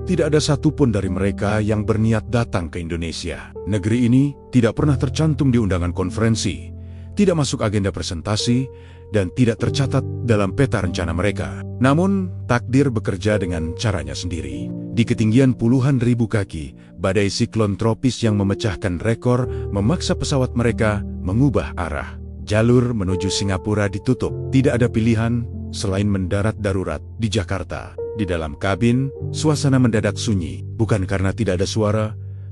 Tidak ada satupun dari mereka yang berniat datang ke Indonesia. Negeri ini tidak pernah tercantum di undangan konferensi, tidak masuk agenda presentasi, dan tidak tercatat dalam peta rencana mereka. Namun, takdir bekerja dengan caranya sendiri. Di ketinggian puluhan ribu kaki, badai siklon tropis yang memecahkan rekor memaksa pesawat mereka mengubah arah. Jalur menuju Singapura ditutup. Tidak ada pilihan selain mendarat darurat di Jakarta. Di dalam kabin, suasana mendadak sunyi, bukan karena tidak ada suara,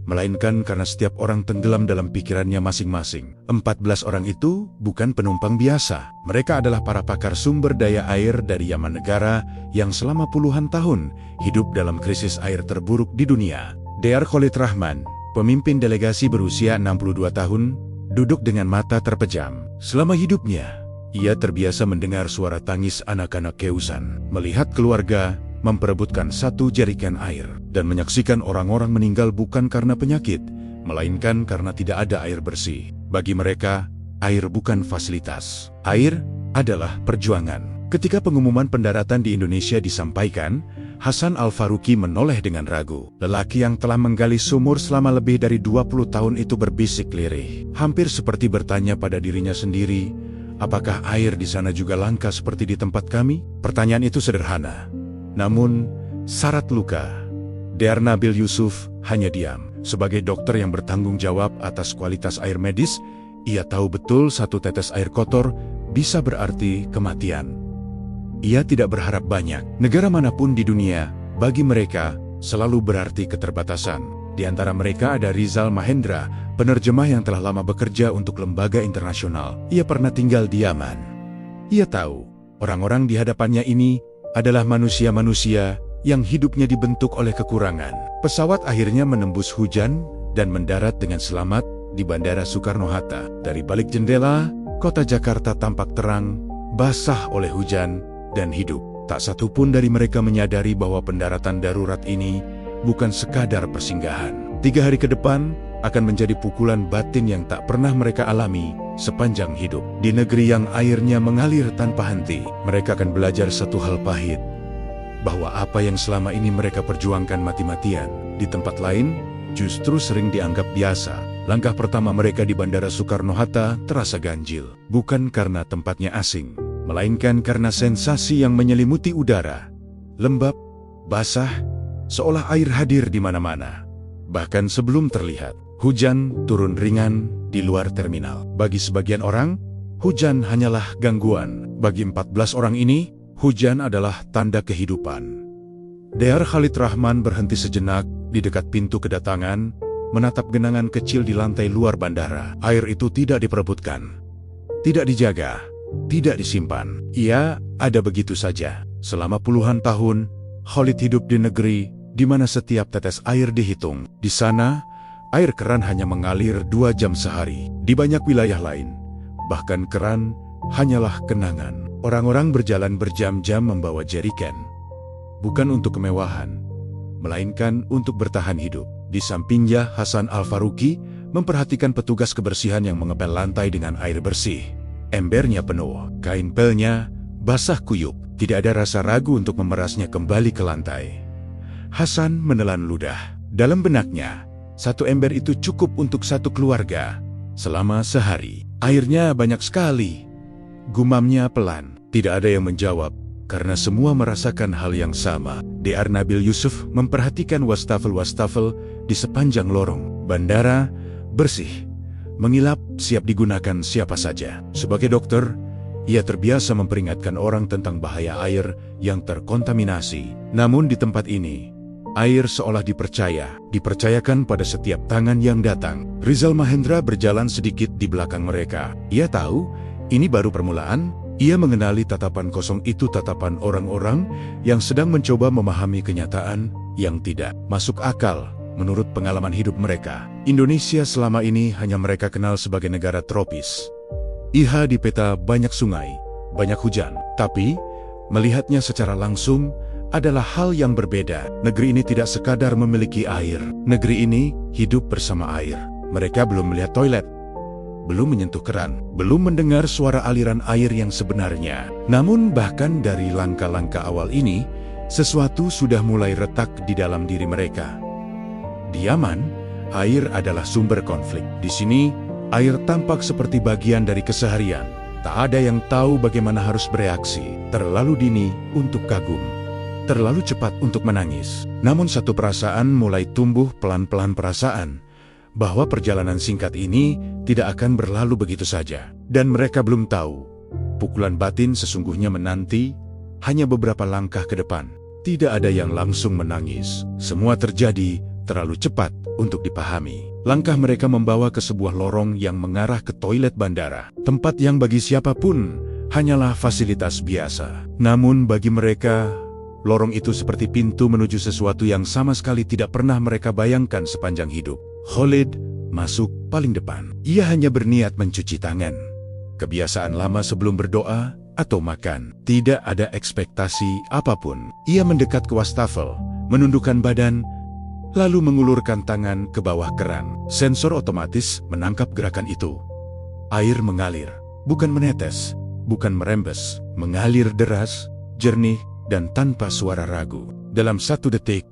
melainkan karena setiap orang tenggelam dalam pikirannya masing-masing. 14 orang itu bukan penumpang biasa. Mereka adalah para pakar sumber daya air dari Yaman Negara yang selama puluhan tahun hidup dalam krisis air terburuk di dunia. Dr. Khalid Rahman, pemimpin delegasi berusia 62 tahun, duduk dengan mata terpejam. Selama hidupnya, ia terbiasa mendengar suara tangis anak-anak keusan, melihat keluarga memperebutkan satu jerigen air, dan menyaksikan orang-orang meninggal bukan karena penyakit, melainkan karena tidak ada air bersih. Bagi mereka, air bukan fasilitas. Air adalah perjuangan. Ketika pengumuman pendaratan di Indonesia disampaikan, Hasan Al-Faruqi menoleh dengan ragu. Lelaki yang telah menggali sumur selama lebih dari 20 tahun itu berbisik lirih, hampir seperti bertanya pada dirinya sendiri, apakah air di sana juga langka seperti di tempat kami? Pertanyaan itu sederhana, namun syarat luka. Dr. Nabil Yusuf hanya diam. Sebagai dokter yang bertanggung jawab atas kualitas air medis, ia tahu betul satu tetes air kotor bisa berarti kematian. Ia tidak berharap banyak. Negara manapun di dunia, bagi mereka, selalu berarti keterbatasan. Di antara mereka ada Rizal Mahendra, penerjemah yang telah lama bekerja untuk lembaga internasional. Ia pernah tinggal di Yaman. Ia tahu, orang-orang di hadapannya ini adalah manusia-manusia yang hidupnya dibentuk oleh kekurangan. Pesawat akhirnya menembus hujan dan mendarat dengan selamat di Bandara Soekarno-Hatta. Dari balik jendela, kota Jakarta tampak terang, basah oleh hujan, dan hidup. Tak satu pun dari mereka menyadari bahwa pendaratan darurat ini bukan sekadar persinggahan. 3 hari ke depan akan menjadi pukulan batin yang tak pernah mereka alami sepanjang hidup. Di negeri yang airnya mengalir tanpa henti, mereka akan belajar satu hal pahit, bahwa apa yang selama ini mereka perjuangkan mati-matian, di tempat lain justru sering dianggap biasa. Langkah pertama mereka di Bandara Soekarno-Hatta terasa ganjil, bukan karena tempatnya asing, melainkan karena sensasi yang menyelimuti udara. Lembab, basah, seolah air hadir di mana-mana. Bahkan sebelum terlihat, hujan turun ringan di luar terminal. Bagi sebagian orang, hujan hanyalah gangguan. Bagi 14 orang ini, hujan adalah tanda kehidupan. Dr. Khalid Rahman berhenti sejenak di dekat pintu kedatangan, menatap genangan kecil di lantai luar bandara. Air itu tidak diperebutkan, tidak dijaga, tidak disimpan. Ia ada begitu saja. Selama puluhan tahun, Khalid hidup di negeri di mana setiap tetes air dihitung. Di sana, air keran hanya mengalir 2 jam sehari. Di banyak wilayah lain, bahkan keran hanyalah kenangan. Orang-orang berjalan berjam-jam membawa jerigen, bukan untuk kemewahan, melainkan untuk bertahan hidup. Di sampingnya, Hasan Al-Faruqi memperhatikan petugas kebersihan yang mengepel lantai dengan air bersih. Embernya penuh, kain pelnya basah kuyup. Tidak ada rasa ragu untuk memerasnya kembali ke lantai. Hasan menelan ludah. Dalam benaknya, 1 ember itu cukup untuk 1 keluarga selama sehari. Airnya banyak sekali. Gumamnya pelan. Tidak ada yang menjawab, karena semua merasakan hal yang sama. Dr. Nabil Yusuf memperhatikan wastafel-wastafel di sepanjang lorong. Bandara bersih, mengilap, siap digunakan siapa saja. Sebagai dokter, ia terbiasa memperingatkan orang tentang bahaya air yang terkontaminasi. Namun di tempat ini, air seolah dipercayakan pada setiap tangan yang datang. Rizal Mahendra berjalan sedikit di belakang mereka. Ia tahu, ini baru permulaan. Ia mengenali tatapan kosong itu, tatapan orang-orang yang sedang mencoba memahami kenyataan yang tidak masuk akal menurut pengalaman hidup mereka. Indonesia selama ini hanya mereka kenal sebagai negara tropis. Di peta banyak sungai, banyak hujan. Tapi, melihatnya secara langsung adalah hal yang berbeda. Negeri ini tidak sekadar memiliki air. Negeri ini hidup bersama air. Mereka belum melihat toilet, belum menyentuh keran, belum mendengar suara aliran air yang sebenarnya. Namun bahkan dari langkah-langkah awal ini, Sesuatu sudah mulai retak di dalam diri mereka. Di Yaman, air adalah sumber konflik. Di sini, air tampak seperti bagian dari keseharian. Tak ada yang tahu bagaimana harus bereaksi. Terlalu dini untuk kagum. Terlalu cepat untuk menangis. Namun satu perasaan mulai tumbuh pelan-pelan, perasaan bahwa perjalanan singkat ini tidak akan berlalu begitu saja. Dan mereka belum tahu, pukulan batin sesungguhnya menanti hanya beberapa langkah ke depan. Tidak ada yang langsung menangis. Semua terjadi terlalu cepat untuk dipahami. Langkah mereka membawa ke sebuah lorong yang mengarah ke toilet bandara. Tempat yang bagi siapapun hanyalah fasilitas biasa. Namun bagi mereka, lorong itu seperti pintu menuju sesuatu yang sama sekali tidak pernah mereka bayangkan sepanjang hidup. Khalid masuk paling depan. Ia hanya berniat mencuci tangan. Kebiasaan lama sebelum berdoa atau makan. Tidak ada ekspektasi apapun. Ia mendekat ke wastafel, menundukkan badan, lalu mengulurkan tangan ke bawah keran. Sensor otomatis menangkap gerakan itu. Air mengalir, bukan menetes, bukan merembes, mengalir deras, jernih, dan tanpa suara ragu. Dalam 1 detik,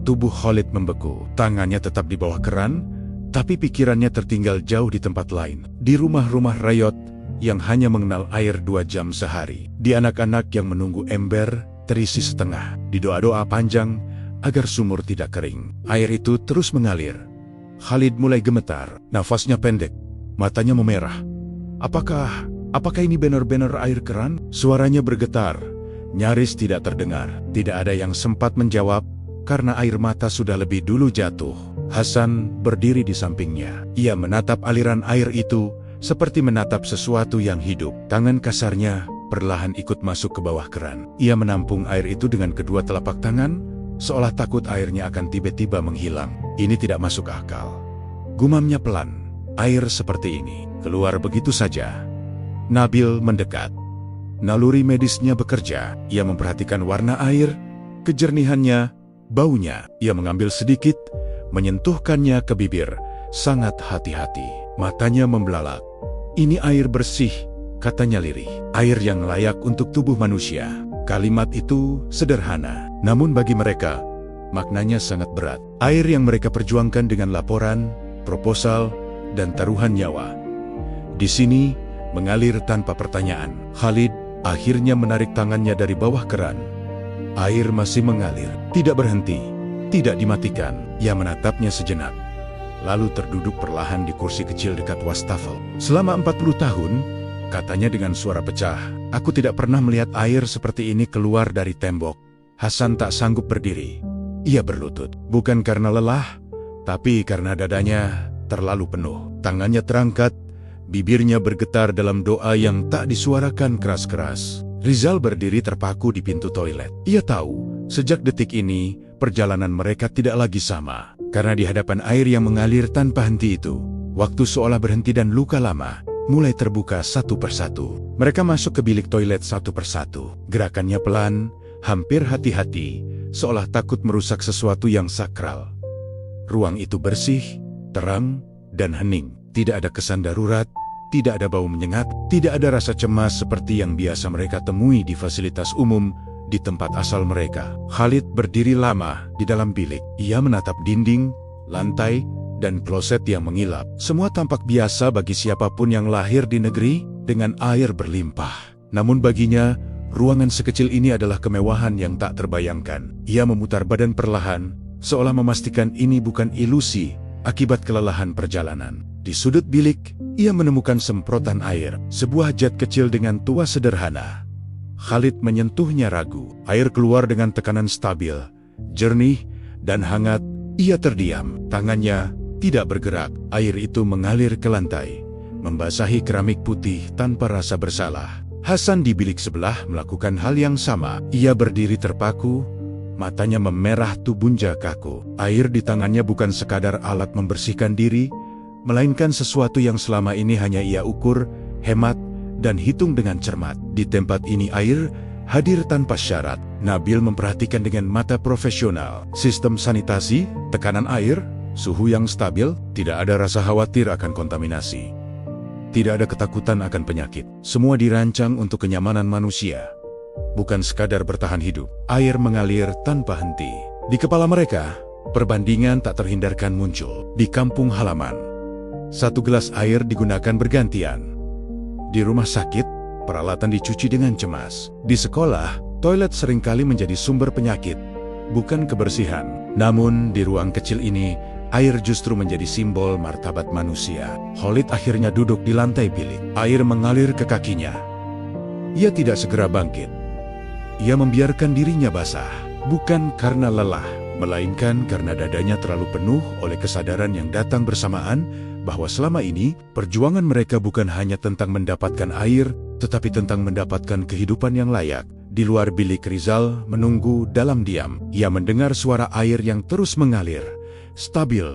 tubuh Khalid membeku. Tangannya tetap di bawah keran, tapi pikirannya tertinggal jauh di tempat lain. Di rumah-rumah rayot yang hanya mengenal air 2 jam sehari. Di anak-anak yang menunggu ember terisi setengah. Di doa-doa panjang agar sumur tidak kering. Air itu terus mengalir. Khalid mulai gemetar, nafasnya pendek, matanya memerah. Apakah ini benar-benar air keran? Suaranya bergetar, nyaris tidak terdengar. Tidak ada yang sempat menjawab, karena air mata sudah lebih dulu jatuh. Hasan berdiri di sampingnya. Ia menatap aliran air itu, seperti menatap sesuatu yang hidup. Tangan kasarnya perlahan ikut masuk ke bawah keran. Ia menampung air itu dengan kedua telapak tangan, seolah takut airnya akan tiba-tiba menghilang. Ini tidak masuk akal. Gumamnya pelan. Air seperti ini keluar begitu saja. Nabil mendekat. Naluri medisnya bekerja. Ia memperhatikan warna air, kejernihannya, baunya. Ia mengambil sedikit, menyentuhkannya ke bibir. Sangat hati-hati. Matanya membelalak. Ini air bersih, katanya lirih. Air yang layak untuk tubuh manusia. Kalimat itu sederhana, namun bagi mereka, maknanya sangat berat. Air yang mereka perjuangkan dengan laporan, proposal, dan taruhan nyawa. Di sini, mengalir tanpa pertanyaan. Khalid akhirnya menarik tangannya dari bawah keran. Air masih mengalir, tidak berhenti, tidak dimatikan. Ia menatapnya sejenak, lalu terduduk perlahan di kursi kecil dekat wastafel. Selama 40 tahun, katanya dengan suara pecah, aku tidak pernah melihat air seperti ini keluar dari tembok. Hasan tak sanggup berdiri. Ia berlutut, bukan karena lelah, tapi karena dadanya terlalu penuh. Tangannya terangkat, bibirnya bergetar dalam doa yang tak disuarakan keras-keras. Rizal berdiri terpaku di pintu toilet. Ia tahu, sejak detik ini, perjalanan mereka tidak lagi sama. Karena di hadapan air yang mengalir tanpa henti itu, waktu seolah berhenti dan luka lama mulai terbuka satu persatu. Mereka masuk ke bilik toilet satu persatu. Gerakannya pelan, hampir hati-hati, seolah takut merusak sesuatu yang sakral. Ruang itu bersih, terang, dan hening. Tidak ada kesan darurat, tidak ada bau menyengat, tidak ada rasa cemas seperti yang biasa mereka temui di fasilitas umum di tempat asal mereka. Khalid berdiri lama di dalam bilik. Ia menatap dinding, lantai, dan kloset yang mengilap. Semua tampak biasa bagi siapapun yang lahir di negeri dengan air berlimpah. Namun baginya, ruangan sekecil ini adalah kemewahan yang tak terbayangkan. Ia memutar badan perlahan, seolah memastikan ini bukan ilusi akibat kelelahan perjalanan. Di sudut bilik, ia menemukan semprotan air, sebuah jet kecil dengan tuas sederhana. Khalid menyentuhnya ragu. Air keluar dengan tekanan stabil, jernih, dan hangat. Ia terdiam. Tangannya tidak bergerak. Air itu mengalir ke lantai, membasahi keramik putih tanpa rasa bersalah. Hasan di bilik sebelah melakukan hal yang sama. Ia berdiri terpaku, matanya memerah, tubuhnya kaku. Air di tangannya bukan sekadar alat membersihkan diri, melainkan sesuatu yang selama ini hanya ia ukur, hemat, dan hitung dengan cermat. Di tempat ini air hadir tanpa syarat. Nabil memperhatikan dengan mata profesional. Sistem sanitasi, tekanan air, suhu yang stabil, tidak ada rasa khawatir akan kontaminasi. Tidak ada ketakutan akan penyakit. Semua dirancang untuk kenyamanan manusia. bukan sekadar bertahan hidup. Air mengalir tanpa henti. Di kepala mereka, perbandingan tak terhindarkan muncul. Di kampung halaman, satu gelas air digunakan bergantian. Di rumah sakit, peralatan dicuci dengan cemas. Di sekolah, toilet seringkali menjadi sumber penyakit, bukan kebersihan. Namun, di ruang kecil ini, air justru menjadi simbol martabat manusia. Khalid akhirnya duduk di lantai bilik. Air mengalir ke kakinya. Ia tidak segera bangkit. Ia membiarkan dirinya basah, bukan karena lelah, melainkan karena dadanya terlalu penuh oleh kesadaran yang datang bersamaan bahwa selama ini perjuangan mereka bukan hanya tentang mendapatkan air, tetapi tentang mendapatkan kehidupan yang layak. Di luar bilik, Rizal menunggu dalam diam. Ia mendengar suara air yang terus mengalir, stabil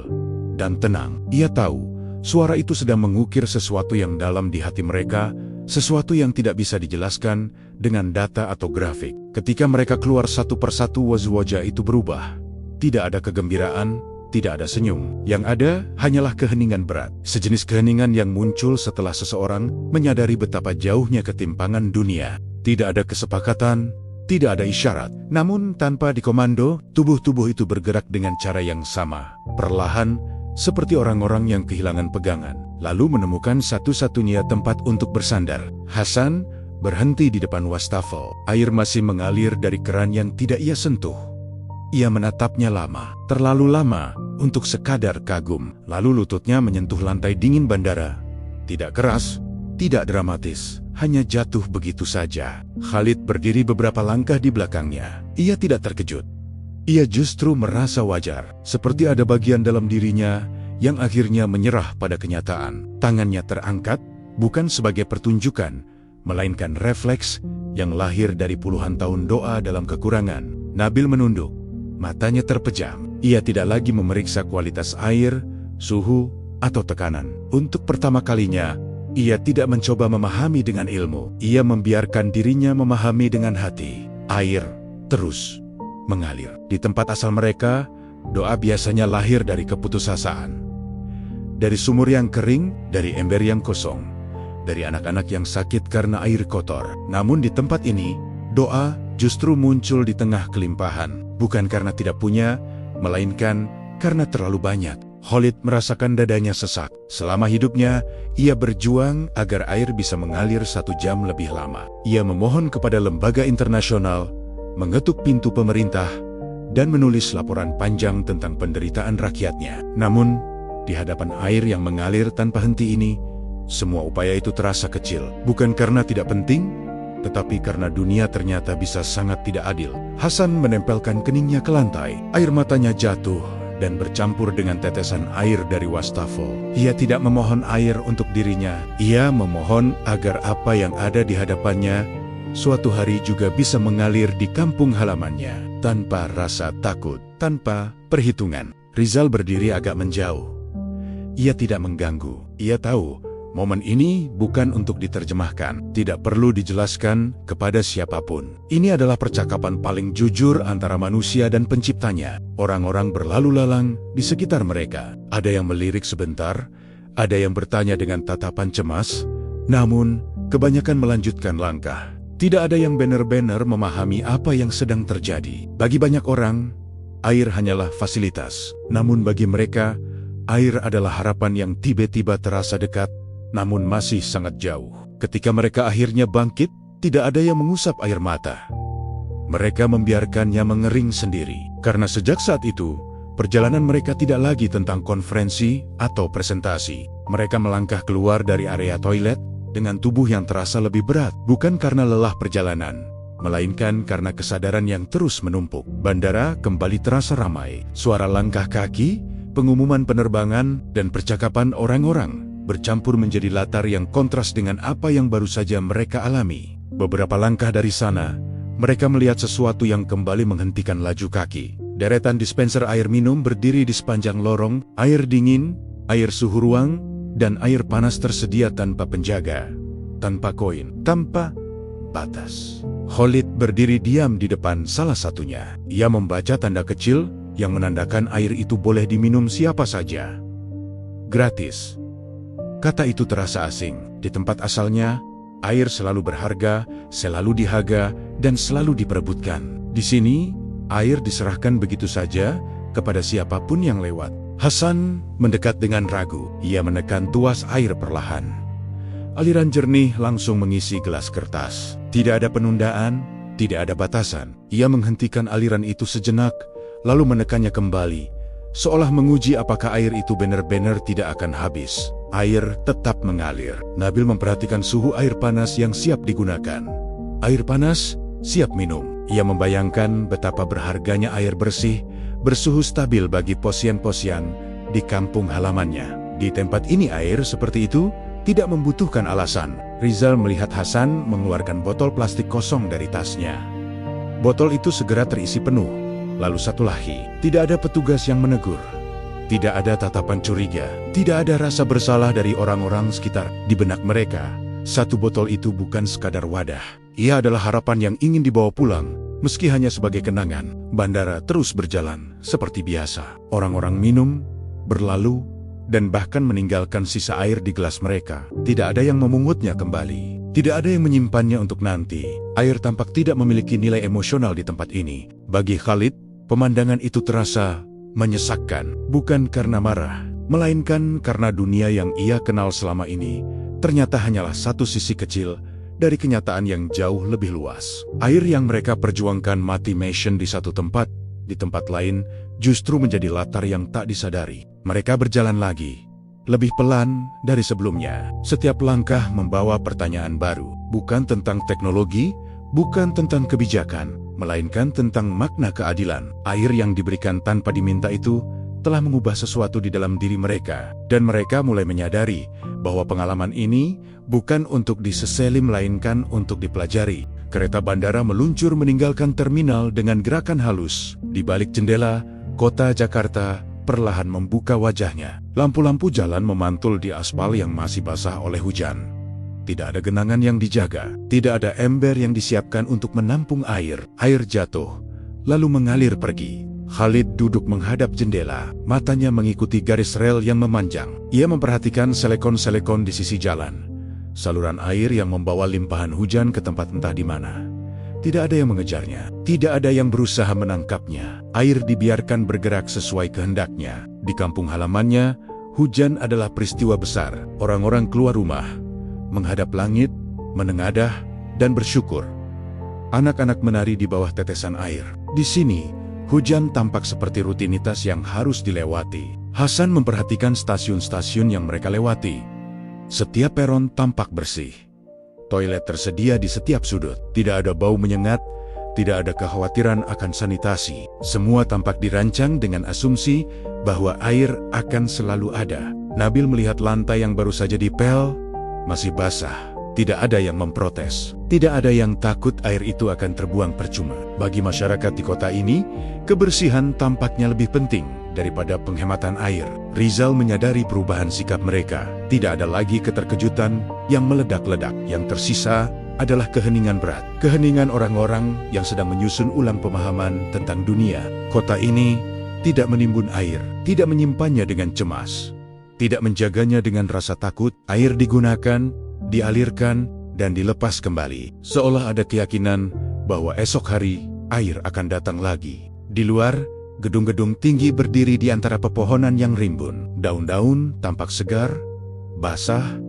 dan tenang. Ia tahu suara itu sedang mengukir sesuatu yang dalam di hati mereka, sesuatu yang tidak bisa dijelaskan dengan data atau grafik. Ketika mereka keluar satu persatu, wajah itu berubah. Tidak ada kegembiraan, tidak ada senyum. Yang ada hanyalah keheningan berat. Sejenis keheningan yang muncul setelah seseorang menyadari betapa jauhnya ketimpangan dunia. Tidak ada kesepakatan, tidak ada isyarat. Namun tanpa dikomando, tubuh-tubuh itu bergerak dengan cara yang sama. Perlahan, seperti orang-orang yang kehilangan pegangan. Lalu menemukan satu-satunya tempat untuk bersandar. Hasan berhenti di depan wastafel. Air masih mengalir dari keran yang tidak ia sentuh. Ia menatapnya lama, terlalu lama untuk sekadar kagum. Lalu lututnya menyentuh lantai dingin bandara. Tidak keras, tidak dramatis, hanya jatuh begitu saja. Khalid berdiri beberapa langkah di belakangnya. Ia tidak terkejut. Ia justru merasa wajar, seperti ada bagian dalam dirinya yang akhirnya menyerah pada kenyataan. Tangannya terangkat, bukan sebagai pertunjukan, melainkan refleks yang lahir dari puluhan tahun doa dalam kekurangan. Nabil menunduk. Matanya terpejam. Ia tidak lagi memeriksa kualitas air, suhu, atau tekanan. Untuk pertama kalinya, ia tidak mencoba memahami dengan ilmu. Ia membiarkan dirinya memahami dengan hati. Air terus mengalir. Di tempat asal mereka, doa biasanya lahir dari keputusasaan. Dari sumur yang kering, dari ember yang kosong, dari anak-anak yang sakit karena air kotor. Namun di tempat ini, doa justru muncul di tengah kelimpahan. Bukan karena tidak punya, melainkan karena terlalu banyak. Khalid merasakan dadanya sesak. Selama hidupnya, ia berjuang agar air bisa mengalir 1 jam lebih lama. Ia memohon kepada lembaga internasional, mengetuk pintu pemerintah, dan menulis laporan panjang tentang penderitaan rakyatnya. Namun, di hadapan air yang mengalir tanpa henti ini, semua upaya itu terasa kecil. Bukan karena tidak penting, tetapi karena dunia ternyata bisa sangat tidak adil. Hasan menempelkan keningnya ke lantai. Air matanya jatuh dan bercampur dengan tetesan air dari wastafel. Ia tidak memohon air untuk dirinya. Ia memohon agar apa yang ada di hadapannya suatu hari juga bisa mengalir di kampung halamannya, tanpa rasa takut, tanpa perhitungan. Rizal berdiri agak menjauh. Ia tidak mengganggu. Ia tahu momen ini bukan untuk diterjemahkan, tidak perlu dijelaskan kepada siapapun. Ini adalah percakapan paling jujur antara manusia dan penciptanya. Orang-orang berlalu lalang di sekitar mereka. Ada yang melirik sebentar, ada yang bertanya dengan tatapan cemas, namun kebanyakan melanjutkan langkah. Tidak ada yang benar-benar memahami apa yang sedang terjadi. Bagi banyak orang, air hanyalah fasilitas. Namun bagi mereka, air adalah harapan yang tiba-tiba terasa dekat, namun masih sangat jauh. Ketika mereka akhirnya bangkit, tidak ada yang mengusap air mata. Mereka membiarkannya mengering sendiri. Karena sejak saat itu, perjalanan mereka tidak lagi tentang konferensi atau presentasi. Mereka melangkah keluar dari area toilet dengan tubuh yang terasa lebih berat. Bukan karena lelah perjalanan, melainkan karena kesadaran yang terus menumpuk. Bandara kembali terasa ramai. Suara langkah kaki, pengumuman penerbangan, dan percakapan orang-orang bercampur menjadi latar yang kontras dengan apa yang baru saja mereka alami. Beberapa langkah dari sana, mereka melihat sesuatu yang kembali menghentikan laju kaki. Deretan dispenser air minum berdiri di sepanjang lorong, air dingin, air suhu ruang, dan air panas tersedia tanpa penjaga, tanpa koin, tanpa batas. Khalid berdiri diam di depan salah satunya. Ia membaca tanda kecil yang menandakan air itu boleh diminum siapa saja. Gratis. Kata itu terasa asing. Di tempat asalnya, Air selalu berharga, selalu dihaga, dan selalu diperebutkan. Di sini, air diserahkan begitu saja kepada siapapun yang lewat. Hasan mendekat dengan ragu. Ia menekan tuas air perlahan. Aliran jernih langsung mengisi gelas kertas. Tidak ada penundaan, tidak ada batasan. Ia menghentikan aliran itu sejenak, lalu menekannya kembali, seolah menguji apakah air itu benar-benar tidak akan habis. Air tetap mengalir. Nabil memperhatikan suhu air panas yang siap digunakan. Air panas, siap minum. Ia membayangkan betapa berharganya air bersih, bersuhu stabil bagi posyan-posyan di kampung halamannya. Di tempat ini air seperti itu tidak membutuhkan alasan. Rizal melihat Hasan mengeluarkan botol plastik kosong dari tasnya. Botol itu segera terisi penuh. Lalu satu lagi. Tidak ada petugas yang menegur. Tidak ada tatapan curiga. Tidak ada rasa bersalah dari orang-orang sekitar. Di benak mereka, satu botol itu bukan sekadar wadah. Ia adalah harapan yang ingin dibawa pulang. Meski hanya sebagai kenangan, bandara terus berjalan seperti biasa. Orang-orang minum, berlalu, dan bahkan meninggalkan sisa air di gelas mereka. Tidak ada yang memungutnya kembali. Tidak ada yang menyimpannya untuk nanti. Air tampak tidak memiliki nilai emosional di tempat ini. Bagi Khalid, pemandangan itu terasa menyesakkan. Bukan karena marah, melainkan karena dunia yang ia kenal selama ini ternyata hanyalah satu sisi kecil dari kenyataan yang jauh lebih luas. Air yang mereka perjuangkan mati mission di satu tempat, di tempat lain justru menjadi latar yang tak disadari. Mereka berjalan lagi, lebih pelan dari sebelumnya. Setiap langkah membawa pertanyaan baru, bukan tentang teknologi, bukan tentang kebijakan, melainkan tentang makna keadilan. Air yang diberikan tanpa diminta itu telah mengubah sesuatu di dalam diri mereka, dan mereka mulai menyadari bahwa pengalaman ini bukan untuk disesali melainkan untuk dipelajari. Kereta bandara meluncur meninggalkan terminal dengan gerakan halus. Di balik jendela, kota Jakarta perlahan membuka wajahnya. Lampu-lampu jalan memantul di aspal yang masih basah oleh hujan. Tidak ada genangan yang dijaga, tidak ada ember yang disiapkan untuk menampung air. Air jatuh, lalu mengalir pergi. Khalid duduk menghadap jendela, matanya mengikuti garis rel yang memanjang. Ia memperhatikan selekon-selekon di sisi jalan. Saluran air yang membawa limpahan hujan ke tempat entah di mana. Tidak ada yang mengejarnya, tidak ada yang berusaha menangkapnya. Air dibiarkan bergerak sesuai kehendaknya. Di kampung halamannya, hujan adalah peristiwa besar. Orang-orang keluar rumah, menghadap langit, menengadah, dan bersyukur. Anak-anak menari di bawah tetesan air. Di sini, hujan tampak seperti rutinitas yang harus dilewati. Hasan memperhatikan stasiun-stasiun yang mereka lewati. Setiap peron tampak bersih. Toilet tersedia di setiap sudut. Tidak ada bau menyengat, tidak ada kekhawatiran akan sanitasi. Semua tampak dirancang dengan asumsi bahwa air akan selalu ada. Nabil melihat lantai yang baru saja dipel, masih basah. Tidak ada yang memprotes. Tidak ada yang takut air itu akan terbuang percuma. Bagi masyarakat di kota ini, kebersihan tampaknya lebih penting daripada penghematan air. Rizal menyadari perubahan sikap mereka. Tidak ada lagi keterkejutan yang meledak-ledak. Yang tersisa adalah keheningan berat. Keheningan orang-orang yang sedang menyusun ulang pemahaman tentang dunia. Kota ini tidak menimbun air, tidak menyimpannya dengan cemas, tidak menjaganya dengan rasa takut. Air digunakan, dialirkan, dan dilepas kembali. Seolah ada keyakinan bahwa esok hari air akan datang lagi. Di luar, gedung-gedung tinggi berdiri di antara pepohonan yang rimbun. Daun-daun tampak segar, basah,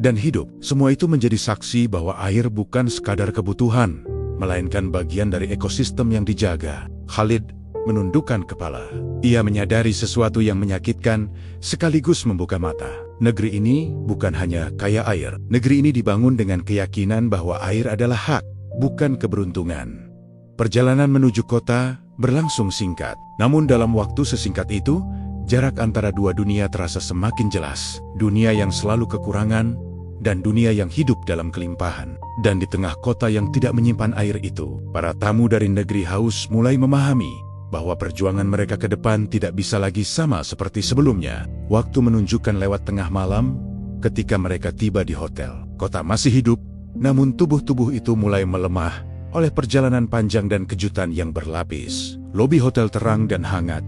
dan hidup. Semua itu menjadi saksi bahwa air bukan sekadar kebutuhan, melainkan bagian dari ekosistem yang dijaga. Khalid menundukkan kepala. Ia menyadari sesuatu yang menyakitkan sekaligus membuka mata. Negeri ini bukan hanya kaya air. Negeri ini dibangun dengan keyakinan bahwa air adalah hak, bukan keberuntungan. Perjalanan menuju kota berlangsung singkat. Namun dalam waktu sesingkat itu, jarak antara dua dunia terasa semakin jelas. Dunia yang selalu kekurangan, dan dunia yang hidup dalam kelimpahan. Dan di tengah kota yang tidak menyimpan air itu, para tamu dari negeri haus mulai memahami bahwa perjuangan mereka ke depan tidak bisa lagi sama seperti sebelumnya. Waktu menunjukkan lewat tengah malam ketika mereka tiba di hotel. Kota masih hidup, namun tubuh-tubuh itu mulai melemah oleh perjalanan panjang dan kejutan yang berlapis. Lobi hotel terang dan hangat.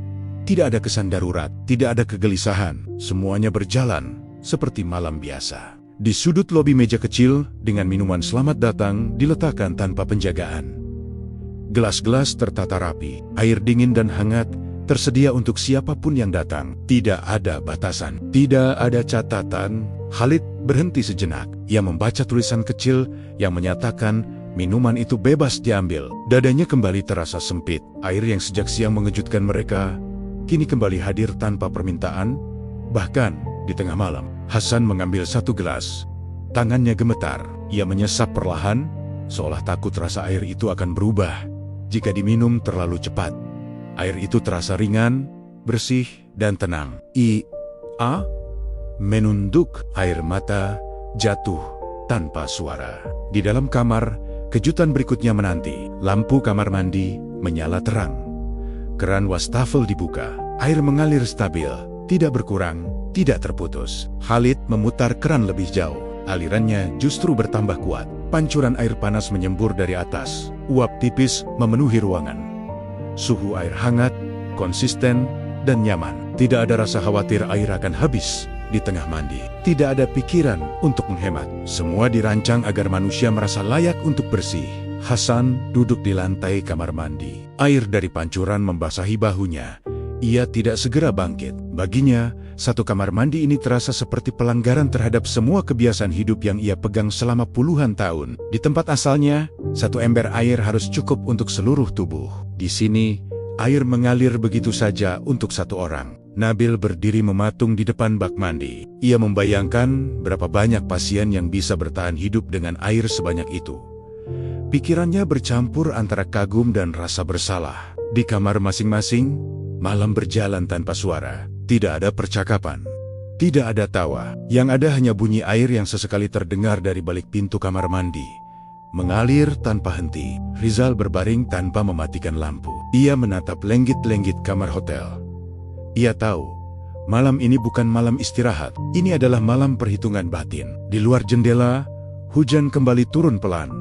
Tidak ada kesan darurat, tidak ada kegelisahan. Semuanya berjalan seperti malam biasa. Di sudut lobi meja kecil, dengan minuman selamat datang diletakkan tanpa penjagaan. Gelas-gelas tertata rapi, air dingin dan hangat tersedia untuk siapapun yang datang. Tidak ada batasan, tidak ada catatan. Khalid berhenti sejenak. Ia membaca tulisan kecil yang menyatakan minuman itu bebas diambil. Dadanya kembali terasa sempit. Air yang sejak siang mengejutkan mereka kini kembali hadir tanpa permintaan. Bahkan di tengah malam, Hasan mengambil satu gelas. Tangannya gemetar. Ia menyesap perlahan, seolah takut rasa air itu akan berubah jika diminum terlalu cepat. Air itu terasa ringan, bersih, dan tenang. Menunduk, air mata jatuh tanpa suara. Di dalam kamar, kejutan berikutnya menanti. Lampu kamar mandi menyala terang. Keran wastafel dibuka. Air mengalir stabil, tidak berkurang, tidak terputus. Khalid memutar keran lebih jauh. Alirannya justru bertambah kuat. Pancuran air panas menyembur dari atas. Uap tipis memenuhi ruangan. Suhu air hangat, konsisten, dan nyaman. Tidak ada rasa khawatir air akan habis di tengah mandi. Tidak ada pikiran untuk menghemat. Semua dirancang agar manusia merasa layak untuk bersih. Hasan duduk di lantai kamar mandi. Air dari pancuran membasahi bahunya. Ia tidak segera bangkit. Baginya, satu kamar mandi ini terasa seperti pelanggaran terhadap semua kebiasaan hidup yang ia pegang selama puluhan tahun. Di tempat asalnya, satu ember air harus cukup untuk seluruh tubuh. Di sini, air mengalir begitu saja untuk satu orang. Nabil berdiri mematung di depan bak mandi. Ia membayangkan berapa banyak pasien yang bisa bertahan hidup dengan air sebanyak itu. Pikirannya bercampur antara kagum dan rasa bersalah. Di kamar masing-masing, malam berjalan tanpa suara. Tidak ada percakapan. Tidak ada tawa. Yang ada hanya bunyi air yang sesekali terdengar dari balik pintu kamar mandi. Mengalir tanpa henti. Rizal berbaring tanpa mematikan lampu. Ia menatap lenggit-lenggit kamar hotel. Ia tahu, malam ini bukan malam istirahat. Ini adalah malam perhitungan batin. Di luar jendela, hujan kembali turun pelan.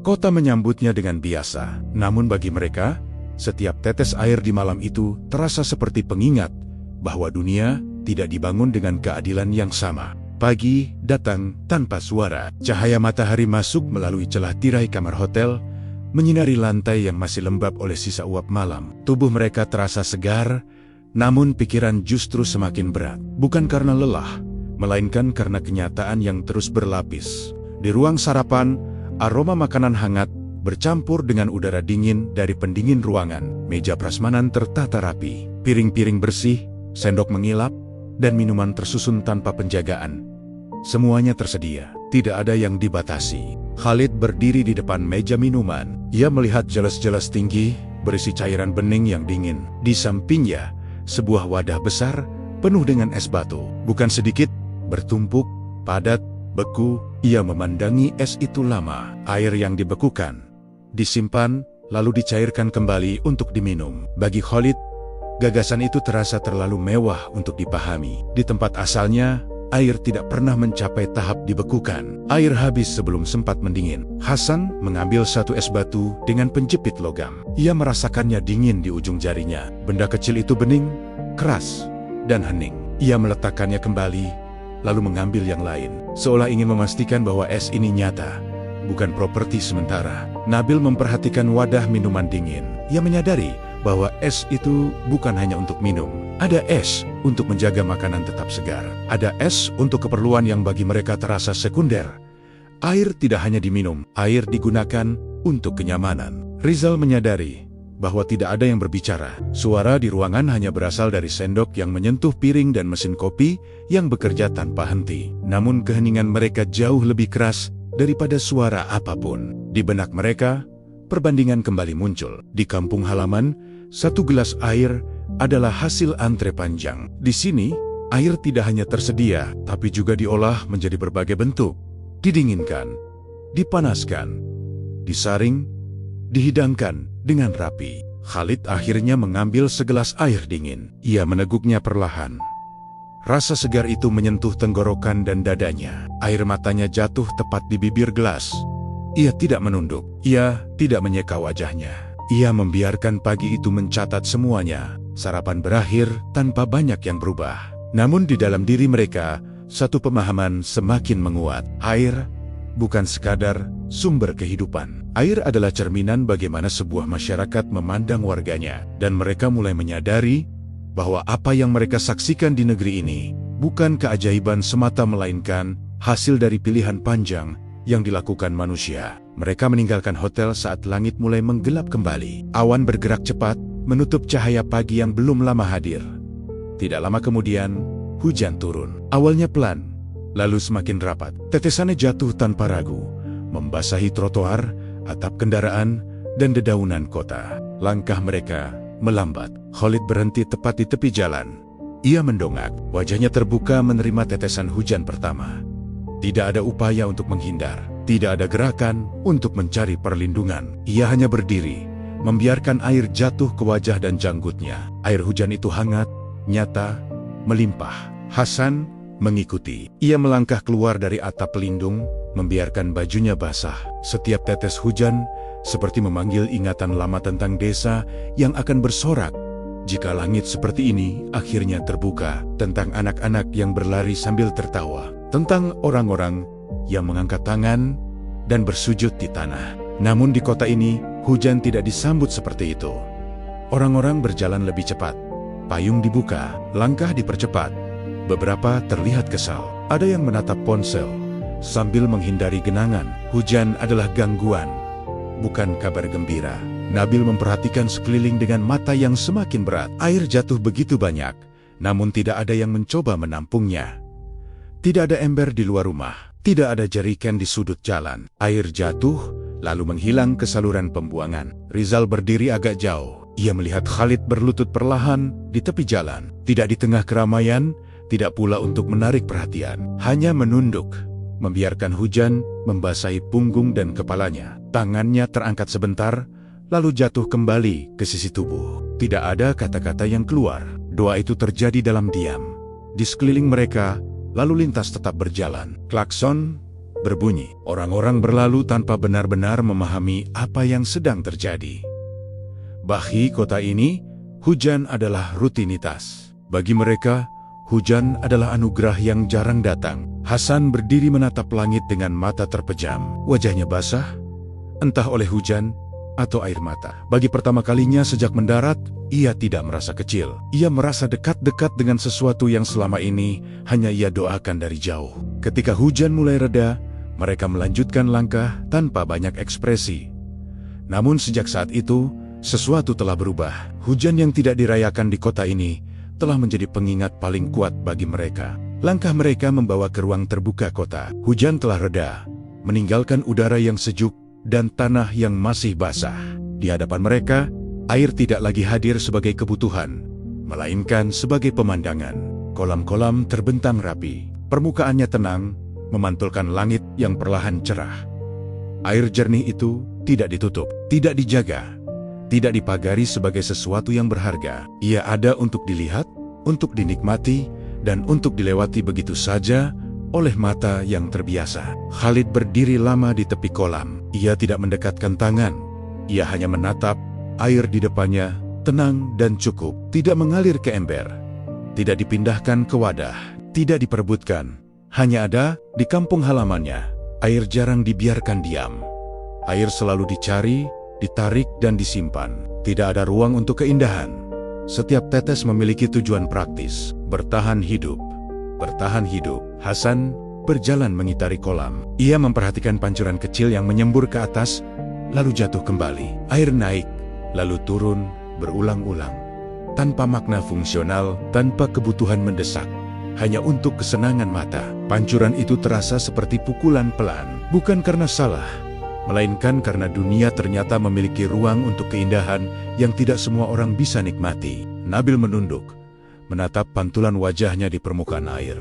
Kota menyambutnya dengan biasa. Namun bagi mereka, setiap tetes air di malam itu terasa seperti pengingat bahwa dunia tidak dibangun dengan keadilan yang sama. Pagi datang tanpa suara. Cahaya matahari masuk melalui celah tirai kamar hotel, menyinari lantai yang masih lembab oleh sisa uap malam. Tubuh mereka terasa segar, namun pikiran justru semakin berat. Bukan karena lelah, melainkan karena kenyataan yang terus berlapis. Di ruang sarapan, aroma makanan hangat bercampur dengan udara dingin dari pendingin ruangan. Meja prasmanan tertata rapi, piring-piring bersih, sendok mengilap, dan minuman tersusun tanpa penjagaan. Semuanya tersedia, tidak ada yang dibatasi. Khalid berdiri di depan meja minuman. Ia melihat gelas-gelas tinggi, berisi cairan bening yang dingin. Di sampingnya, sebuah wadah besar, penuh dengan es batu. Bukan sedikit, bertumpuk, padat, beku. Ia memandangi es itu lama. Air yang dibekukan, disimpan, lalu dicairkan kembali untuk diminum. Bagi Khalid, gagasan itu terasa terlalu mewah untuk dipahami. Di tempat asalnya, air tidak pernah mencapai tahap dibekukan. Air habis sebelum sempat mendingin. Hasan mengambil satu es batu dengan penjepit logam. Ia merasakannya dingin di ujung jarinya. Benda kecil itu bening, keras, dan hening. Ia meletakkannya kembali, lalu mengambil yang lain, seolah ingin memastikan bahwa es ini nyata, bukan properti sementara. Nabil memperhatikan wadah minuman dingin. Ia menyadari bahwa es itu bukan hanya untuk minum. Ada es untuk menjaga makanan tetap segar. Ada es untuk keperluan yang bagi mereka terasa sekunder. Air tidak hanya diminum, air digunakan untuk kenyamanan. Rizal menyadari bahwa tidak ada yang berbicara. Suara di ruangan hanya berasal dari sendok yang menyentuh piring dan mesin kopi yang bekerja tanpa henti. Namun keheningan mereka jauh lebih keras daripada suara apapun. Di benak mereka, perbandingan kembali muncul. Di kampung halaman, satu gelas air adalah hasil antre panjang. Di sini, air tidak hanya tersedia, tapi juga diolah menjadi berbagai bentuk. Didinginkan, dipanaskan, disaring, dihidangkan dengan rapi. Khalid akhirnya mengambil segelas air dingin. Ia meneguknya perlahan. Rasa segar itu menyentuh tenggorokan dan dadanya. Air matanya jatuh tepat di bibir gelas. Ia tidak menunduk. Ia tidak menyeka wajahnya. Ia membiarkan pagi itu mencatat semuanya. Sarapan berakhir tanpa banyak yang berubah. Namun di dalam diri mereka, satu pemahaman semakin menguat. Air bukan sekadar sumber kehidupan. Air adalah cerminan bagaimana sebuah masyarakat memandang warganya, dan mereka mulai menyadari bahwa apa yang mereka saksikan di negeri ini bukan keajaiban semata, melainkan hasil dari pilihan panjang yang dilakukan manusia. Mereka meninggalkan hotel saat langit mulai menggelap kembali. Awan bergerak cepat, menutup cahaya pagi yang belum lama hadir. Tidak lama kemudian, hujan turun. Awalnya pelan, lalu semakin rapat. Tetesannya jatuh tanpa ragu, membasahi trotoar, atap kendaraan, dan dedaunan kota. Langkah mereka melambat. Khalid berhenti tepat di tepi jalan. Ia mendongak, wajahnya terbuka menerima tetesan hujan pertama. Tidak ada upaya untuk menghindar, tidak ada gerakan untuk mencari perlindungan. Ia hanya berdiri, membiarkan air jatuh ke wajah dan janggutnya. Air hujan itu hangat, nyata, melimpah. Hasan mengikuti. Ia melangkah keluar dari atap pelindung, membiarkan bajunya basah. Setiap tetes hujan seperti memanggil ingatan lama tentang desa yang akan bersorak jika langit seperti ini akhirnya terbuka, tentang anak-anak yang berlari sambil tertawa, tentang orang-orang yang mengangkat tangan dan bersujud di tanah. Namun di kota ini, hujan tidak disambut seperti itu. Orang-orang berjalan lebih cepat, payung dibuka, langkah dipercepat. Beberapa terlihat kesal. Ada yang menatap ponsel sambil menghindari genangan. Hujan adalah gangguan, bukan kabar gembira. Nabil memperhatikan sekeliling dengan mata yang semakin berat. Air jatuh begitu banyak, namun tidak ada yang mencoba menampungnya. Tidak ada ember di luar rumah, tidak ada jeriken di sudut jalan. Air jatuh, lalu menghilang ke saluran pembuangan. Rizal berdiri agak jauh. Ia melihat Khalid berlutut perlahan di tepi jalan. Tidak di tengah keramaian, tidak pula untuk menarik perhatian. Hanya menunduk, membiarkan hujan membasahi punggung dan kepalanya. Tangannya terangkat sebentar, lalu jatuh kembali ke sisi tubuh. Tidak ada kata-kata yang keluar. Doa itu terjadi dalam diam. Di sekeliling mereka, lalu lintas tetap berjalan. Klakson berbunyi. Orang-orang berlalu tanpa benar-benar memahami apa yang sedang terjadi. Bagi kota ini, hujan adalah rutinitas. Bagi mereka, hujan adalah anugerah yang jarang datang. Hasan berdiri menatap langit dengan mata terpejam. Wajahnya basah, entah oleh hujan atau air mata. Bagi pertama kalinya sejak mendarat, ia tidak merasa kecil. Ia merasa dekat-dekat dengan sesuatu yang selama ini hanya ia doakan dari jauh. Ketika hujan mulai reda, mereka melanjutkan langkah tanpa banyak ekspresi. Namun sejak saat itu, sesuatu telah berubah. Hujan yang tidak dirayakan di kota ini telah menjadi pengingat paling kuat bagi mereka. Langkah mereka membawa ke ruang terbuka kota. Hujan telah reda, meninggalkan udara yang sejuk dan tanah yang masih basah. Di hadapan mereka, air tidak lagi hadir sebagai kebutuhan, melainkan sebagai pemandangan. Kolam-kolam terbentang rapi, permukaannya tenang, memantulkan langit yang perlahan cerah. Air jernih itu tidak ditutup, tidak dijaga, tidak dipagari sebagai sesuatu yang berharga. Ia ada untuk dilihat, untuk dinikmati, dan untuk dilewati begitu saja oleh mata yang terbiasa. Khalid berdiri lama di tepi kolam. Ia tidak mendekatkan tangan. Ia hanya menatap air di depannya, tenang dan cukup. Tidak mengalir ke ember, tidak dipindahkan ke wadah, tidak diperebutkan. Hanya ada di kampung halamannya. Air jarang dibiarkan diam. Air selalu dicari, ditarik dan disimpan. Tidak ada ruang untuk keindahan. Setiap tetes memiliki tujuan praktis. Bertahan hidup. Bertahan hidup. Hasan berjalan mengitari kolam. Ia memperhatikan pancuran kecil yang menyembur ke atas, lalu jatuh kembali. Air naik, lalu turun, berulang-ulang. Tanpa makna fungsional, tanpa kebutuhan mendesak. Hanya untuk kesenangan mata. Pancuran itu terasa seperti pukulan pelan. Bukan karena salah, melainkan karena dunia ternyata memiliki ruang untuk keindahan yang tidak semua orang bisa nikmati. Nabil menunduk, menatap pantulan wajahnya di permukaan air.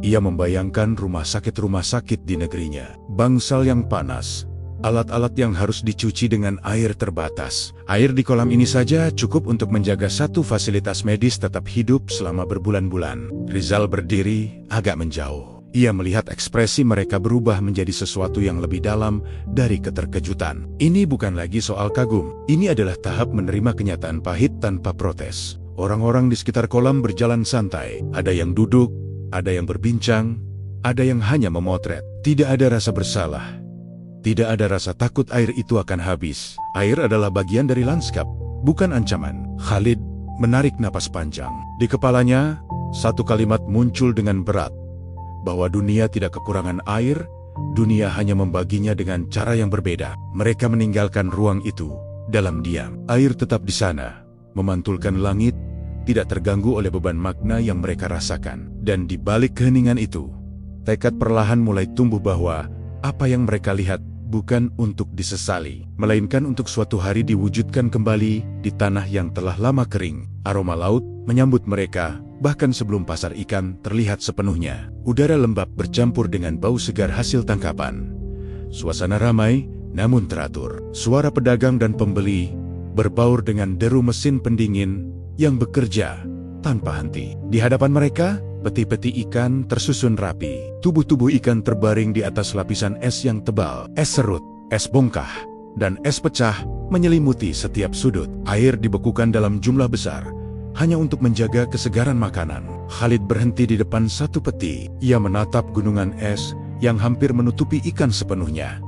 Ia membayangkan rumah sakit di negerinya. Bangsal yang panas, alat-alat yang harus dicuci dengan air terbatas. Air di kolam ini saja cukup untuk menjaga satu fasilitas medis tetap hidup selama berbulan-bulan. Rizal berdiri agak menjauh. Ia melihat ekspresi mereka berubah menjadi sesuatu yang lebih dalam dari keterkejutan. Ini bukan lagi soal kagum. Ini adalah tahap menerima kenyataan pahit tanpa protes. Orang-orang di sekitar kolam berjalan santai. Ada yang duduk, ada yang berbincang, ada yang hanya memotret. Tidak ada rasa bersalah. Tidak ada rasa takut air itu akan habis. Air adalah bagian dari lanskap, bukan ancaman. Khalid menarik napas panjang. Di kepalanya, satu kalimat muncul dengan berat, bahwa dunia tidak kekurangan air, dunia hanya membaginya dengan cara yang berbeda. Mereka meninggalkan ruang itu dalam diam. Air tetap di sana, memantulkan langit, tidak terganggu oleh beban makna yang mereka rasakan. Dan di balik keheningan itu, tekad perlahan mulai tumbuh bahwa apa yang mereka lihat bukan untuk disesali, melainkan untuk suatu hari diwujudkan kembali di tanah yang telah lama kering. Aroma laut menyambut mereka, bahkan sebelum pasar ikan terlihat sepenuhnya. Udara lembab bercampur dengan bau segar hasil tangkapan. Suasana ramai, namun teratur. Suara pedagang dan pembeli berbaur dengan deru mesin pendingin yang bekerja tanpa henti. Di hadapan mereka, peti-peti ikan tersusun rapi. Tubuh-tubuh ikan terbaring di atas lapisan es yang tebal. Es serut, es bongkah, dan es pecah menyelimuti setiap sudut. Air dibekukan dalam jumlah besar, hanya untuk menjaga kesegaran makanan. Khalid berhenti di depan satu peti. Ia menatap gunungan es yang hampir menutupi ikan sepenuhnya.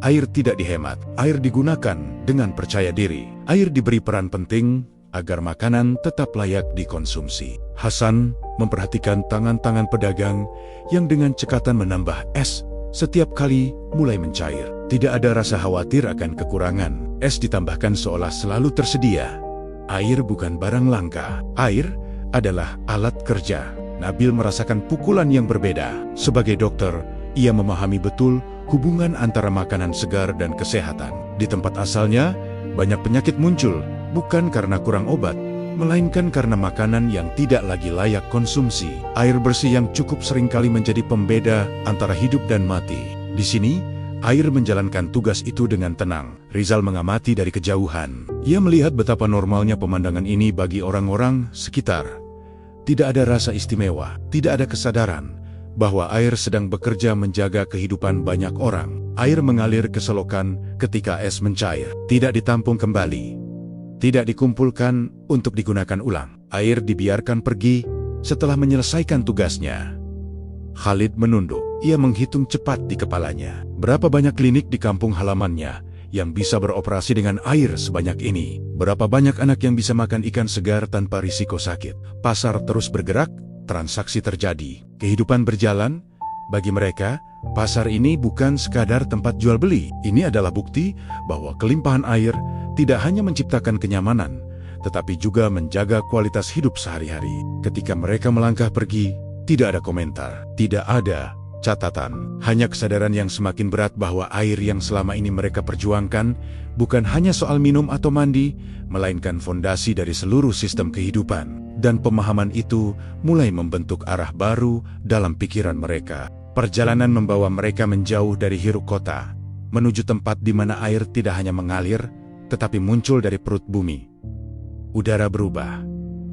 Air tidak dihemat, air digunakan dengan percaya diri. Air diberi peran penting agar makanan tetap layak dikonsumsi. Hasan memperhatikan tangan-tangan pedagang yang dengan cekatan menambah es setiap kali mulai mencair. Tidak ada rasa khawatir akan kekurangan. Es ditambahkan seolah selalu tersedia. Air bukan barang langka. Air adalah alat kerja. Nabil merasakan pukulan yang berbeda. Sebagai dokter, ia memahami betul hubungan antara makanan segar dan kesehatan. Di tempat asalnya, banyak penyakit muncul, bukan karena kurang obat, melainkan karena makanan yang tidak lagi layak konsumsi. Air bersih yang cukup seringkali menjadi pembeda antara hidup dan mati. Di sini, air menjalankan tugas itu dengan tenang. Rizal mengamati dari kejauhan. Ia melihat betapa normalnya pemandangan ini bagi orang-orang sekitar. Tidak ada rasa istimewa, tidak ada kesadaran bahwa air sedang bekerja menjaga kehidupan banyak orang. Air mengalir ke selokan ketika es mencair, tidak ditampung kembali, tidak dikumpulkan untuk digunakan ulang. Air dibiarkan pergi setelah menyelesaikan tugasnya. Khalid menunduk. Ia menghitung cepat di kepalanya. Berapa banyak klinik di kampung halamannya yang bisa beroperasi dengan air sebanyak ini? Berapa banyak anak yang bisa makan ikan segar tanpa risiko sakit? Pasar terus bergerak, transaksi terjadi, kehidupan berjalan. Bagi mereka, pasar ini bukan sekadar tempat jual beli. Ini adalah bukti bahwa kelimpahan air tidak hanya menciptakan kenyamanan, tetapi juga menjaga kualitas hidup sehari-hari. Ketika mereka melangkah pergi, tidak ada komentar, tidak ada catatan, hanya kesadaran yang semakin berat bahwa air yang selama ini mereka perjuangkan bukan hanya soal minum atau mandi, melainkan fondasi dari seluruh sistem kehidupan. Dan pemahaman itu mulai membentuk arah baru dalam pikiran mereka. Perjalanan membawa mereka menjauh dari hiruk kota, menuju tempat di mana air tidak hanya mengalir, tetapi muncul dari perut bumi. Udara berubah,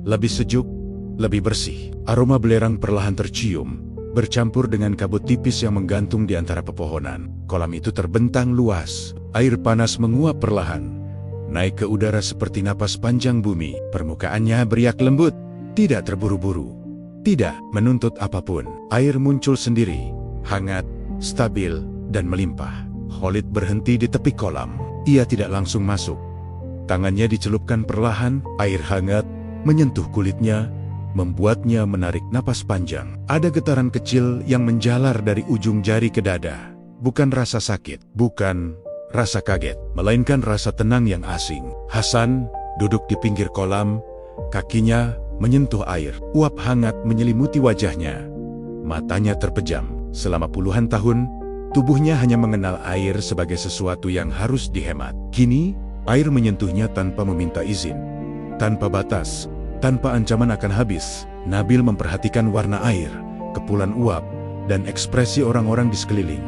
lebih sejuk, lebih bersih. Aroma belerang perlahan tercium, bercampur dengan kabut tipis yang menggantung di antara pepohonan. Kolam itu terbentang luas, air panas menguap perlahan, naik ke udara seperti napas panjang bumi. Permukaannya beriak lembut, tidak terburu-buru, tidak menuntut apapun. Air muncul sendiri, hangat, stabil, dan melimpah. Khalid berhenti di tepi kolam. Ia tidak langsung masuk. Tangannya dicelupkan perlahan, air hangat menyentuh kulitnya, membuatnya menarik napas panjang. Ada getaran kecil yang menjalar dari ujung jari ke dada. Bukan rasa sakit, bukan rasa kaget, melainkan rasa tenang yang asing. Hasan duduk di pinggir kolam, kakinya menyentuh air. Uap hangat menyelimuti wajahnya. Matanya terpejam. Selama puluhan tahun, tubuhnya hanya mengenal air sebagai sesuatu yang harus dihemat. Kini, air menyentuhnya tanpa meminta izin, tanpa batas, tanpa ancaman akan habis. Nabil memperhatikan warna air, kepulan uap, dan ekspresi orang-orang di sekeliling.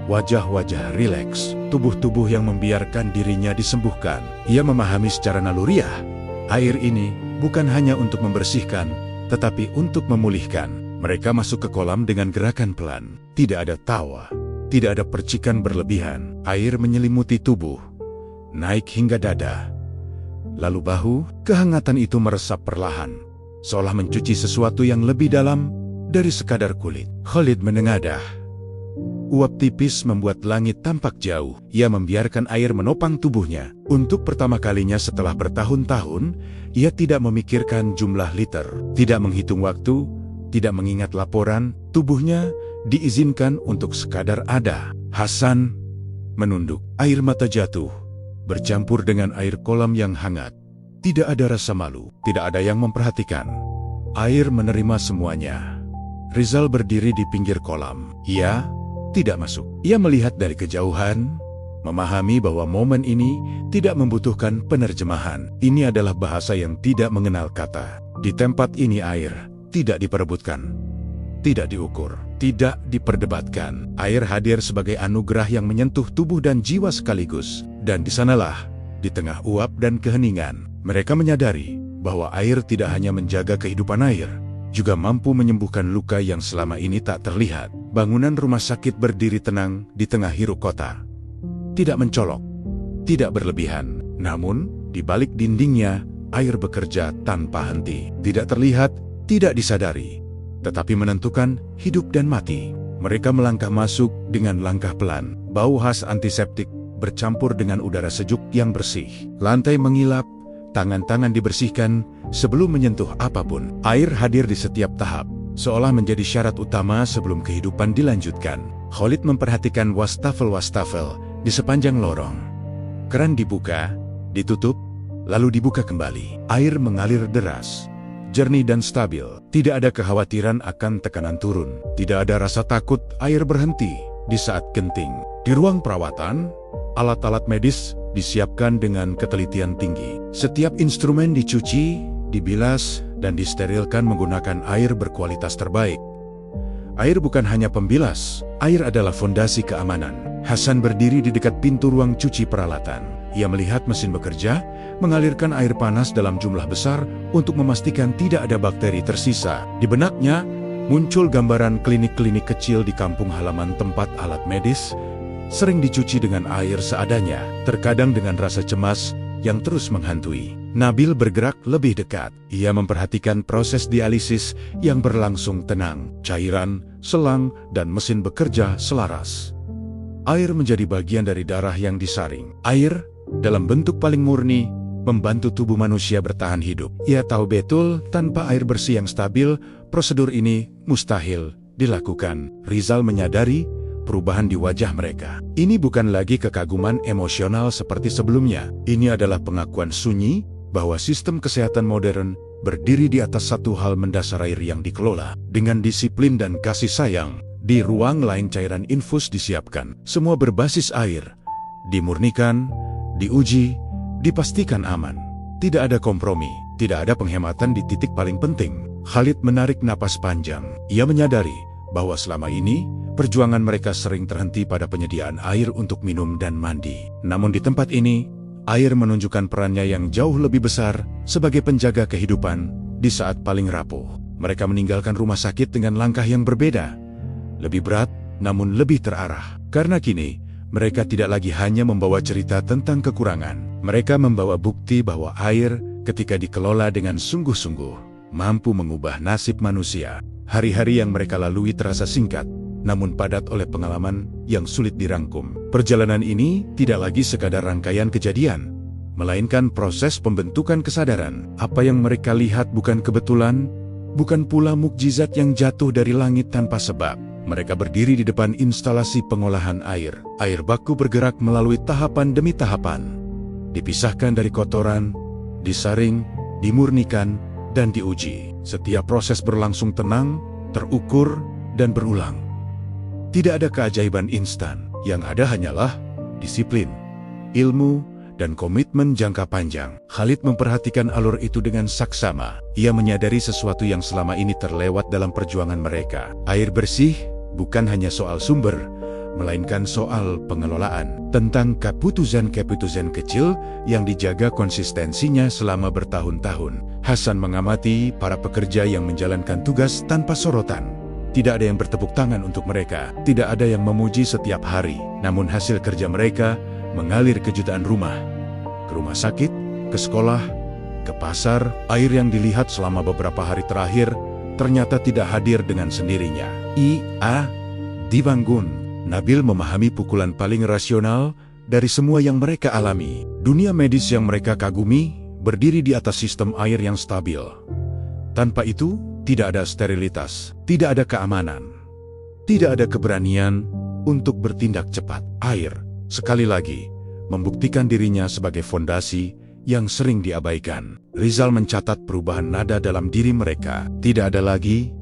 Wajah-wajah rileks, tubuh-tubuh yang membiarkan dirinya disembuhkan. Ia memahami secara naluriah, air ini bukan hanya untuk membersihkan, tetapi untuk memulihkan. Mereka masuk ke kolam dengan gerakan pelan. Tidak ada tawa, tidak ada percikan berlebihan. Air menyelimuti tubuh, naik hingga dada, lalu bahu. Kehangatan itu meresap perlahan, seolah mencuci sesuatu yang lebih dalam dari sekadar kulit. Khalid menengadah. Uap tipis membuat langit tampak jauh. Ia membiarkan air menopang tubuhnya. Untuk pertama kalinya setelah bertahun-tahun, ia tidak memikirkan jumlah liter, tidak menghitung waktu, tidak mengingat laporan. Tubuhnya diizinkan untuk sekadar ada. Hasan menunduk. Air mata jatuh, bercampur dengan air kolam yang hangat. Tidak ada rasa malu, tidak ada yang memperhatikan. Air menerima semuanya. Rizal berdiri di pinggir kolam. Ia tidak masuk. Ia melihat dari kejauhan, memahami bahwa momen ini tidak membutuhkan penerjemahan. Ini adalah bahasa yang tidak mengenal kata. Di tempat ini air tidak diperebutkan, tidak diukur, tidak diperdebatkan. Air hadir sebagai anugerah yang menyentuh tubuh dan jiwa sekaligus. Dan di sanalah, di tengah uap dan keheningan, mereka menyadari bahwa air tidak hanya menjaga kehidupan air, juga mampu menyembuhkan luka yang selama ini tak terlihat. Bangunan rumah sakit berdiri tenang di tengah hiruk kota. Tidak mencolok, tidak berlebihan. Namun, di balik dindingnya, air bekerja tanpa henti. Tidak terlihat, tidak disadari, tetapi menentukan hidup dan mati. Mereka melangkah masuk dengan langkah pelan. Bau khas antiseptik bercampur dengan udara sejuk yang bersih. Lantai mengilap, tangan-tangan dibersihkan sebelum menyentuh apapun. Air hadir di setiap tahap, seolah menjadi syarat utama sebelum kehidupan dilanjutkan. Khalid memperhatikan wastafel-wastafel di sepanjang lorong. Keran dibuka, ditutup, lalu dibuka kembali. Air mengalir deras, jernih dan stabil. Tidak ada kekhawatiran akan tekanan turun. Tidak ada rasa takut air berhenti di saat genting. Di ruang perawatan, alat-alat medis disiapkan dengan ketelitian tinggi. Setiap instrumen dicuci, dibilas, dan disterilkan menggunakan air berkualitas terbaik. Air bukan hanya pembilas, air adalah fondasi keamanan. Hasan berdiri di dekat pintu ruang cuci peralatan. Ia melihat mesin bekerja, mengalirkan air panas dalam jumlah besar untuk memastikan tidak ada bakteri tersisa. Di benaknya, muncul gambaran klinik-klinik kecil di kampung halaman tempat alat medis sering dicuci dengan air seadanya, terkadang dengan rasa cemas yang terus menghantui. Nabil bergerak lebih dekat. Ia memperhatikan proses dialisis yang berlangsung tenang. Cairan, selang, dan mesin bekerja selaras. Air menjadi bagian dari darah yang disaring. Air, dalam bentuk paling murni, membantu tubuh manusia bertahan hidup. Ia tahu betul, tanpa air bersih yang stabil, prosedur ini mustahil dilakukan. Rizal menyadari perubahan di wajah mereka. Ini bukan lagi kekaguman emosional seperti sebelumnya. Ini adalah pengakuan sunyi bahwa sistem kesehatan modern berdiri di atas satu hal mendasar: air yang dikelola. Dengan disiplin dan kasih sayang, di ruang lain cairan infus disiapkan. Semua berbasis air. Dimurnikan, diuji, dipastikan aman. Tidak ada kompromi, tidak ada penghematan di titik paling penting. Khalid menarik napas panjang. Ia menyadari bahwa selama ini perjuangan mereka sering terhenti pada penyediaan air untuk minum dan mandi. Namun di tempat ini, air menunjukkan perannya yang jauh lebih besar sebagai penjaga kehidupan di saat paling rapuh. Mereka meninggalkan rumah sakit dengan langkah yang berbeda. Lebih berat, namun lebih terarah. Karena kini, mereka tidak lagi hanya membawa cerita tentang kekurangan. Mereka membawa bukti bahwa air, ketika dikelola dengan sungguh-sungguh, mampu mengubah nasib manusia. Hari-hari yang mereka lalui terasa singkat, namun padat oleh pengalaman yang sulit dirangkum. Perjalanan ini tidak lagi sekadar rangkaian kejadian, melainkan proses pembentukan kesadaran. Apa yang mereka lihat bukan kebetulan, bukan pula mukjizat yang jatuh dari langit tanpa sebab. Mereka berdiri di depan instalasi pengolahan air. Air baku bergerak melalui tahapan demi tahapan. Dipisahkan dari kotoran, disaring, dimurnikan, dan diuji. Setiap proses berlangsung tenang, terukur, dan berulang. Tidak ada keajaiban instan, yang ada hanyalah disiplin, ilmu, dan komitmen jangka panjang. Khalid memperhatikan alur itu dengan saksama. Ia menyadari sesuatu yang selama ini terlewat dalam perjuangan mereka. Air bersih bukan hanya soal sumber, melainkan soal pengelolaan. Tentang keputusan-keputusan kecil yang dijaga konsistensinya selama bertahun-tahun. Hasan mengamati para pekerja yang menjalankan tugas tanpa sorotan. Tidak ada yang bertepuk tangan untuk mereka, tidak ada yang memuji setiap hari. Namun hasil kerja mereka mengalir ke jutaan rumah. Ke rumah sakit, ke sekolah, ke pasar. Air yang dilihat selama beberapa hari terakhir ternyata tidak hadir dengan sendirinya. Dibangun. Nabil memahami pukulan paling rasional dari semua yang mereka alami. Dunia medis yang mereka kagumi berdiri di atas sistem air yang stabil. Tanpa itu, tidak ada sterilitas, tidak ada keamanan, tidak ada keberanian untuk bertindak cepat. Air, sekali lagi, membuktikan dirinya sebagai fondasi yang sering diabaikan. Rizal mencatat perubahan nada dalam diri mereka. Tidak ada lagi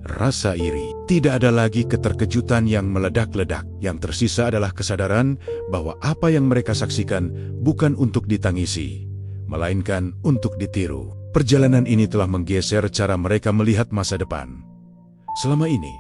rasa iri, tidak ada lagi keterkejutan yang meledak-ledak. Yang tersisa adalah kesadaran bahwa apa yang mereka saksikan bukan untuk ditangisi, melainkan untuk ditiru. Perjalanan ini telah menggeser cara mereka melihat masa depan. Selama ini,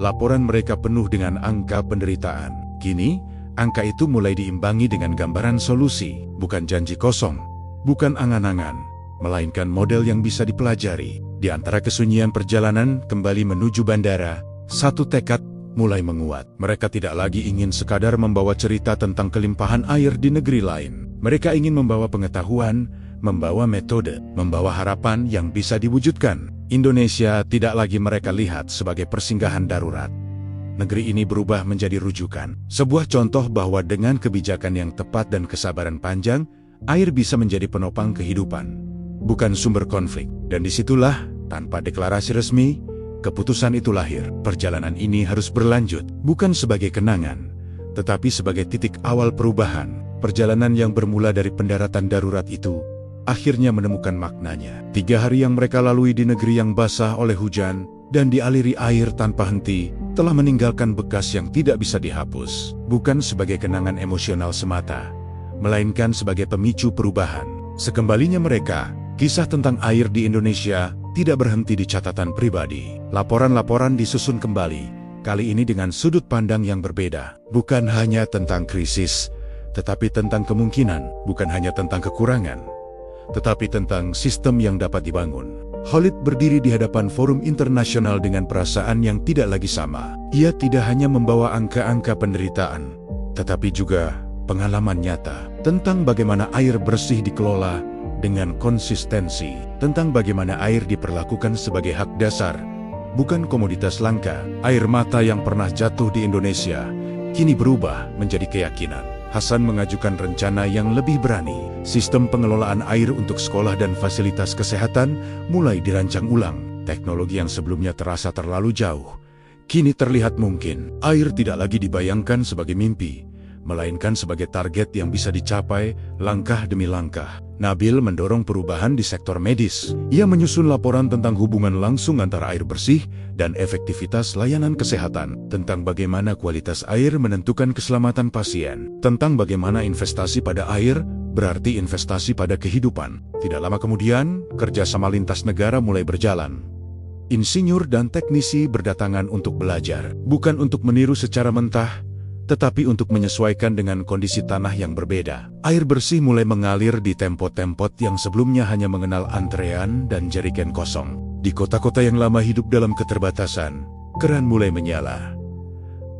laporan mereka penuh dengan angka penderitaan. Kini, angka itu mulai diimbangi dengan gambaran solusi, bukan janji kosong, bukan angan-angan, melainkan model yang bisa dipelajari. Di antara kesunyian perjalanan kembali menuju bandara, satu tekad mulai menguat. Mereka tidak lagi ingin sekadar membawa cerita tentang kelimpahan air di negeri lain. Mereka ingin membawa pengetahuan, membawa metode, membawa harapan yang bisa diwujudkan. Indonesia tidak lagi mereka lihat sebagai persinggahan darurat. Negeri ini berubah menjadi rujukan. Sebuah contoh bahwa dengan kebijakan yang tepat dan kesabaran panjang, air bisa menjadi penopang kehidupan, bukan sumber konflik. Dan disitulah, tanpa deklarasi resmi, keputusan itu lahir. Perjalanan ini harus berlanjut, bukan sebagai kenangan, tetapi sebagai titik awal perubahan. Perjalanan yang bermula dari pendaratan darurat itu akhirnya menemukan maknanya. 3 hari yang mereka lalui di negeri yang basah oleh hujan dan dialiri air tanpa henti telah meninggalkan bekas yang tidak bisa dihapus. Bukan sebagai kenangan emosional semata, melainkan sebagai pemicu perubahan. Sekembalinya mereka, kisah tentang air di Indonesia tidak berhenti di catatan pribadi. Laporan-laporan disusun kembali, kali ini dengan sudut pandang yang berbeda. Bukan hanya tentang krisis, tetapi tentang kemungkinan. Bukan hanya tentang kekurangan, tetapi tentang sistem yang dapat dibangun. Khalid berdiri di hadapan forum internasional dengan perasaan yang tidak lagi sama. Ia tidak hanya membawa angka-angka penderitaan, tetapi juga pengalaman nyata tentang bagaimana air bersih dikelola dengan konsistensi, tentang bagaimana air diperlakukan sebagai hak dasar, bukan komoditas langka. Air mata yang pernah jatuh di Indonesia kini berubah menjadi keyakinan. Hasan mengajukan rencana yang lebih berani. Sistem pengelolaan air untuk sekolah dan fasilitas kesehatan mulai dirancang ulang. Teknologi yang sebelumnya terasa terlalu jauh, kini terlihat mungkin. Air tidak lagi dibayangkan sebagai mimpi, melainkan sebagai target yang bisa dicapai langkah demi langkah. Nabil mendorong perubahan di sektor medis. Ia menyusun laporan tentang hubungan langsung antara air bersih dan efektivitas layanan kesehatan, tentang bagaimana kualitas air menentukan keselamatan pasien, tentang bagaimana investasi pada air berarti investasi pada kehidupan. Tidak lama kemudian, kerjasama lintas negara mulai berjalan. Insinyur dan teknisi berdatangan untuk belajar, bukan untuk meniru secara mentah, tetapi untuk menyesuaikan dengan kondisi tanah yang berbeda. Air bersih mulai mengalir di tempot-tempot yang sebelumnya hanya mengenal antrean dan jerigen kosong. Di kota-kota yang lama hidup dalam keterbatasan, keran mulai menyala.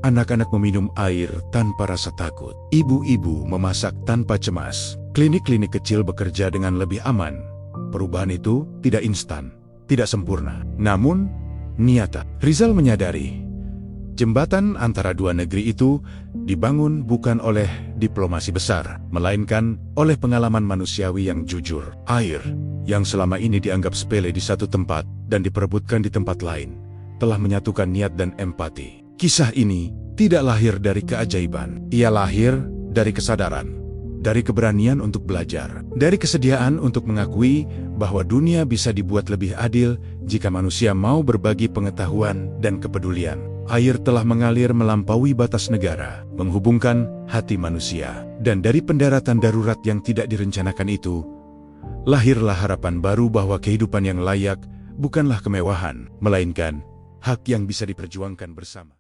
Anak-anak meminum air tanpa rasa takut. Ibu-ibu memasak tanpa cemas. Klinik-klinik kecil bekerja dengan lebih aman. Perubahan itu tidak instan, tidak sempurna, namun nyata. Rizal menyadari jembatan antara dua negeri itu dibangun bukan oleh diplomasi besar, melainkan oleh pengalaman manusiawi yang jujur. Air, yang selama ini dianggap sepele di satu tempat dan diperebutkan di tempat lain, telah menyatukan niat dan empati. Kisah ini tidak lahir dari keajaiban. Ia lahir dari kesadaran, dari keberanian untuk belajar, dari kesediaan untuk mengakui bahwa dunia bisa dibuat lebih adil jika manusia mau berbagi pengetahuan dan kepedulian. Air telah mengalir melampaui batas negara, menghubungkan hati manusia. Dan dari pendaratan darurat yang tidak direncanakan itu, lahirlah harapan baru bahwa kehidupan yang layak bukanlah kemewahan, melainkan hak yang bisa diperjuangkan bersama.